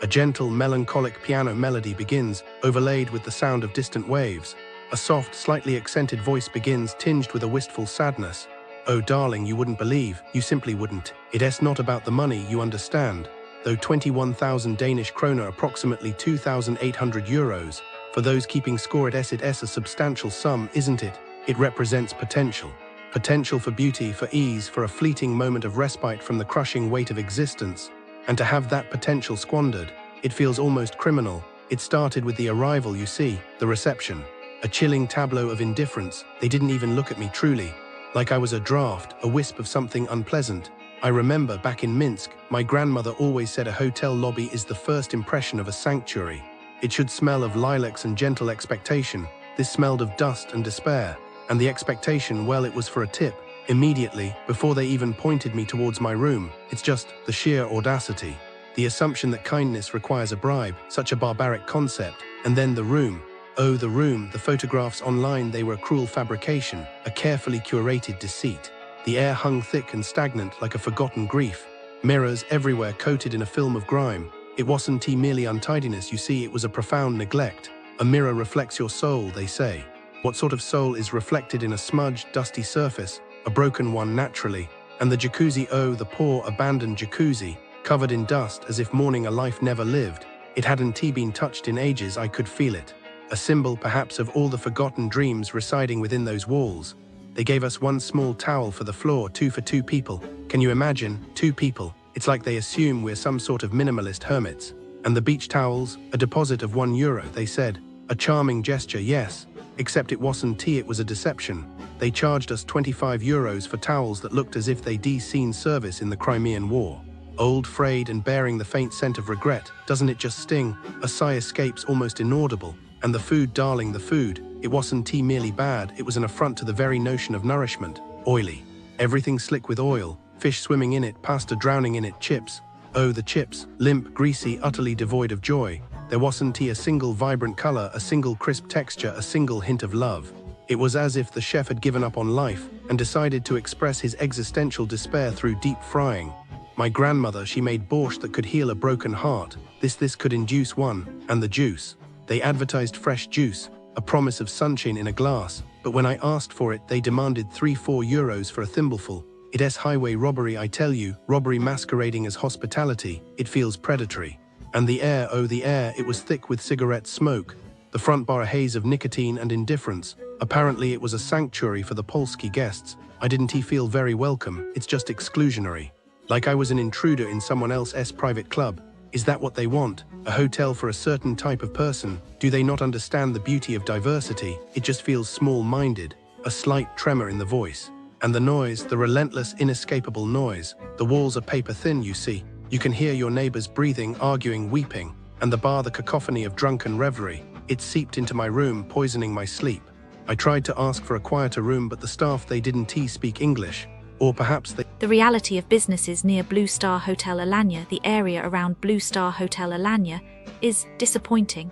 A gentle, melancholic piano melody begins, overlaid with the sound of distant waves. A soft, slightly accented voice begins, tinged with a wistful sadness. Oh darling, you wouldn't believe, you simply wouldn't. It's not about the money, you understand. Though 21,000 Danish kroner, approximately 2,800 euros, for those keeping score it's a substantial sum, isn't it? It represents potential. Potential for beauty, for ease, for a fleeting moment of respite from the crushing weight of existence. And to have that potential squandered, it feels almost criminal. It started with the arrival, you see, the reception. A chilling tableau of indifference. They didn't even look at me truly. Like I was a draft, a wisp of something unpleasant. I remember back in Minsk, my grandmother always said a hotel lobby is the first impression of a sanctuary. It should smell of lilacs and gentle expectation. This smelled of dust and despair. And the expectation, well, it was for a tip. Immediately, before they even pointed me towards my room, it's just the sheer audacity. The assumption that kindness requires a bribe, such a barbaric concept. And then the room. Oh, the room, the photographs online, they were a cruel fabrication, a carefully curated deceit. The air hung thick and stagnant like a forgotten grief. Mirrors everywhere coated in a film of grime. It wasn't merely untidiness, you see, it was a profound neglect. A mirror reflects your soul, they say. What sort of soul is reflected in a smudged, dusty surface? A broken one naturally. And the jacuzzi, oh, the poor, abandoned jacuzzi, covered in dust as if mourning a life never lived. It hadn't been touched in ages, I could feel it. A symbol, perhaps, of all the forgotten dreams residing within those walls. They gave us one small towel for the floor, two for two people. Can you imagine? 2 people. It's like they assume we're some sort of minimalist hermits. And the beach towels, a deposit of €1, they said. A charming gesture, yes. Except it wasn't it was a deception. They charged us €25 for towels that looked as if they'd seen service in the Crimean War. Old, frayed, and bearing the faint scent of regret. Doesn't it just sting? A sigh escapes, almost inaudible. And the food, darling, the food. It wasn't merely bad, it was an affront to the very notion of nourishment. Oily. Everything slick with oil. Fish swimming in it, pasta drowning in it, chips. Oh, the chips. Limp, greasy, utterly devoid of joy. There wasn't a single vibrant color, a single crisp texture, a single hint of love. It was as if the chef had given up on life and decided to express his existential despair through deep frying. My grandmother, she made borscht that could heal a broken heart. This could induce one. And the juice. They advertised fresh juice, a promise of sunshine in a glass, but when I asked for it, they demanded €3-4 for a thimbleful. It's highway robbery, I tell you, robbery masquerading as hospitality. It feels predatory. And the air, oh the air, it was thick with cigarette smoke. The front bar a haze of nicotine and indifference. Apparently it was a sanctuary for the Polski guests. I didn't feel very welcome, it's just exclusionary. Like I was an intruder in someone else's private club. Is that what they want? A hotel for a certain type of person? Do they not understand the beauty of diversity? It just feels small-minded. A slight tremor in the voice. And the noise, the relentless, inescapable noise. The walls are paper thin, you see. You can hear your neighbors breathing, arguing, weeping. And the bar, the cacophony of drunken revelry. It seeped into my room, poisoning my sleep. I tried to ask for a quieter room, but the staff, they didn't speak English. Or perhaps they... The reality of businesses near Blue Star Hotel Alanya, the area around Blue Star Hotel Alanya, is disappointing.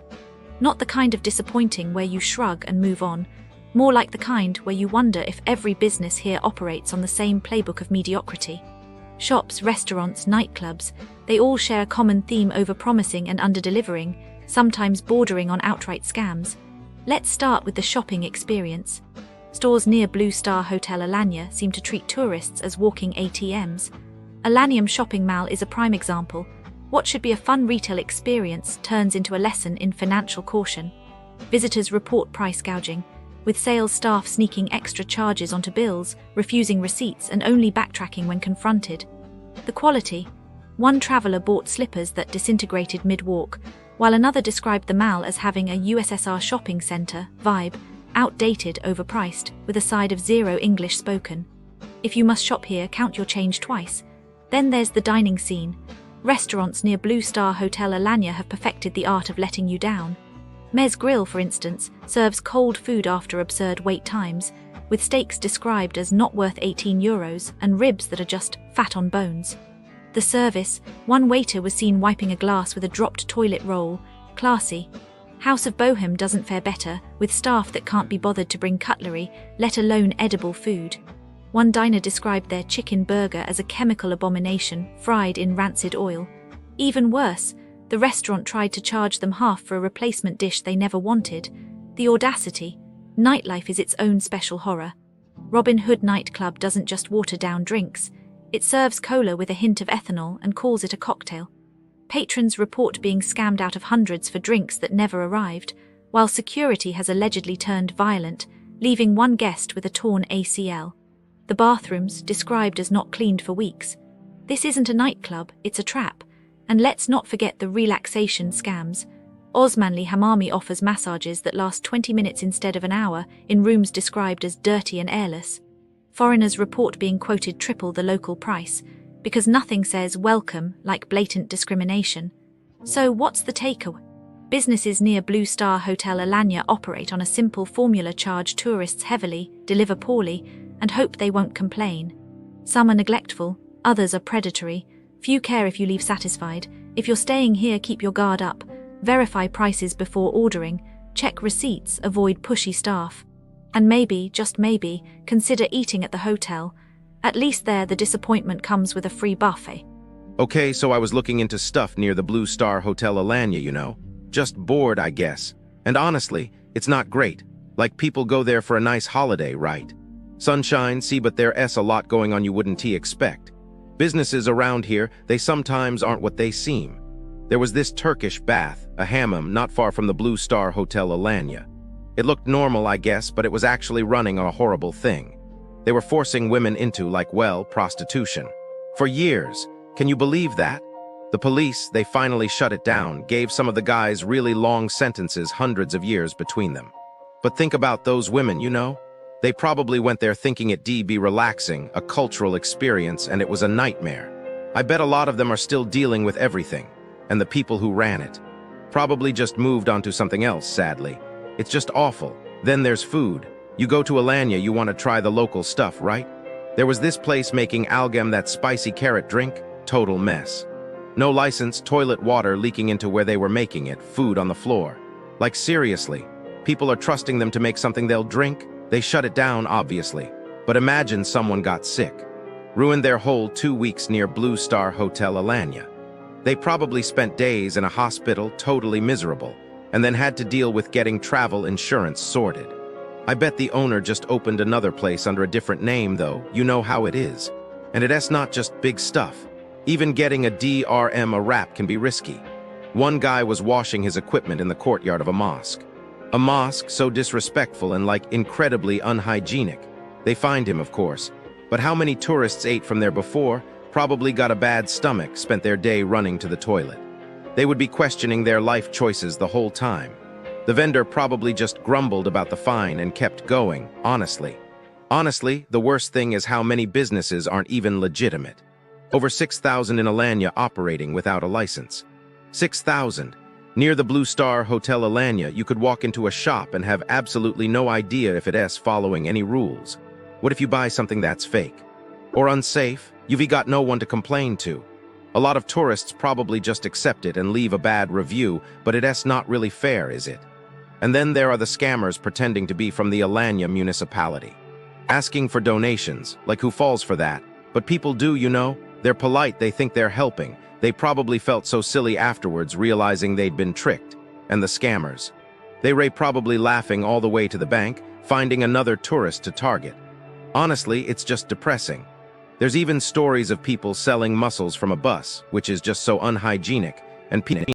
Not the kind of disappointing where you shrug and move on, more like the kind where you wonder if every business here operates on the same playbook of mediocrity. Shops, restaurants, nightclubs, they all share a common theme: over-promising and under-delivering, sometimes bordering on outright scams. Let's start with the shopping experience. Stores near Blue Star Hotel Alanya seem to treat tourists as walking ATMs. Alanyam Shopping Mall is a prime example. What should be a fun retail experience turns into a lesson in financial caution. Visitors report price gouging, with sales staff sneaking extra charges onto bills, refusing receipts and only backtracking when confronted. The quality. One traveller bought slippers that disintegrated mid-walk, while another described the mall as having a USSR shopping centre vibe, outdated, overpriced, with a side of zero English spoken. If you must shop here, count your change twice. Then there's the dining scene. Restaurants near Blue Star Hotel Alanya have perfected the art of letting you down. Mez Grill, for instance, serves cold food after absurd wait times, with steaks described as not worth €18 and ribs that are just fat on bones. The service, one waiter was seen wiping a glass with a dropped toilet roll. Classy. House of Bohem doesn't fare better, with staff that can't be bothered to bring cutlery, let alone edible food. One diner described their chicken burger as a chemical abomination fried in rancid oil. Even worse, the restaurant tried to charge them half for a replacement dish they never wanted. The audacity. Nightlife is its own special horror. Robin Hood nightclub doesn't just water down drinks. It serves cola with a hint of ethanol and calls it a cocktail. Patrons report being scammed out of hundreds for drinks that never arrived, while security has allegedly turned violent, leaving one guest with a torn ACL. The bathrooms, described as not cleaned for weeks. This isn't a nightclub, it's a trap. And let's not forget the relaxation scams. Osmanli Hamami offers massages that last 20 minutes instead of an hour in rooms described as dirty and airless. Foreigners report being quoted triple the local price, because nothing says welcome like blatant discrimination. So what's the takeaway? Businesses near Blue Star Hotel Alanya operate on a simple formula: charge tourists heavily, deliver poorly, and hope they won't complain. Some are neglectful, others are predatory. Few care if you leave satisfied. If you're staying here, keep your guard up. Verify prices before ordering. Check receipts, avoid pushy staff. And maybe, just maybe, consider eating at the hotel. At least there, the disappointment comes with a free buffet. Okay, so I was looking into stuff near the Blue Star Hotel Alanya, you know. Just bored, I guess. And honestly, it's not great. Like people go there for a nice holiday, right? Sunshine, see, but there's a lot going on you wouldn't expect. Businesses around here, they sometimes aren't what they seem. There was this Turkish bath, a hammam not far from the Blue Star Hotel Alanya. It looked normal, I guess, but it was actually running a horrible thing. They were forcing women into, prostitution. For years. Can you believe that? The police, they finally shut it down, gave some of the guys really long sentences, hundreds of years between them. But think about those women, you know? They probably went there thinking it'd be relaxing, a cultural experience, and it was a nightmare. I bet a lot of them are still dealing with everything, and the people who ran it probably just moved on to something else, sadly. It's just awful. Then there's food. You go to Alanya, you want to try the local stuff, right? There was this place making algam, that spicy carrot drink, total mess. No license, toilet water leaking into where they were making it, food on the floor. Like seriously, people are trusting them to make something they'll drink. They shut it down, obviously. But imagine someone got sick. Ruined their whole 2 weeks near Blue Star Hotel Alanya. They probably spent days in a hospital, totally miserable, and then had to deal with getting travel insurance sorted. I bet the owner just opened another place under a different name, though. You know how it is. And it's not just big stuff. Even getting a DRM, a wrap, can be risky. One guy was washing his equipment in the courtyard of a mosque. A mosque so disrespectful and incredibly unhygienic. They fined him, of course. But how many tourists ate from there before, probably got a bad stomach, spent their day running to the toilet. They would be questioning their life choices the whole time. The vendor probably just grumbled about the fine and kept going, honestly. Honestly, the worst thing is how many businesses aren't even legitimate. Over 6,000 in Alanya operating without a license. 6,000. Near the Blue Star Hotel Alanya, you could walk into a shop and have absolutely no idea if it's following any rules. What if you buy something that's fake? Or unsafe? You've got no one to complain to. A lot of tourists probably just accept it and leave a bad review, but it's not really fair, is it? And then there are the scammers pretending to be from the Alanya municipality. Asking for donations, like who falls for that? But people do, you know? They're polite, they think they're helping. They probably felt so silly afterwards, realizing they'd been tricked. And the scammers. They were probably laughing all the way to the bank, finding another tourist to target. Honestly, it's just depressing. There's even stories of people selling mussels from a bus, which is just so unhygienic, and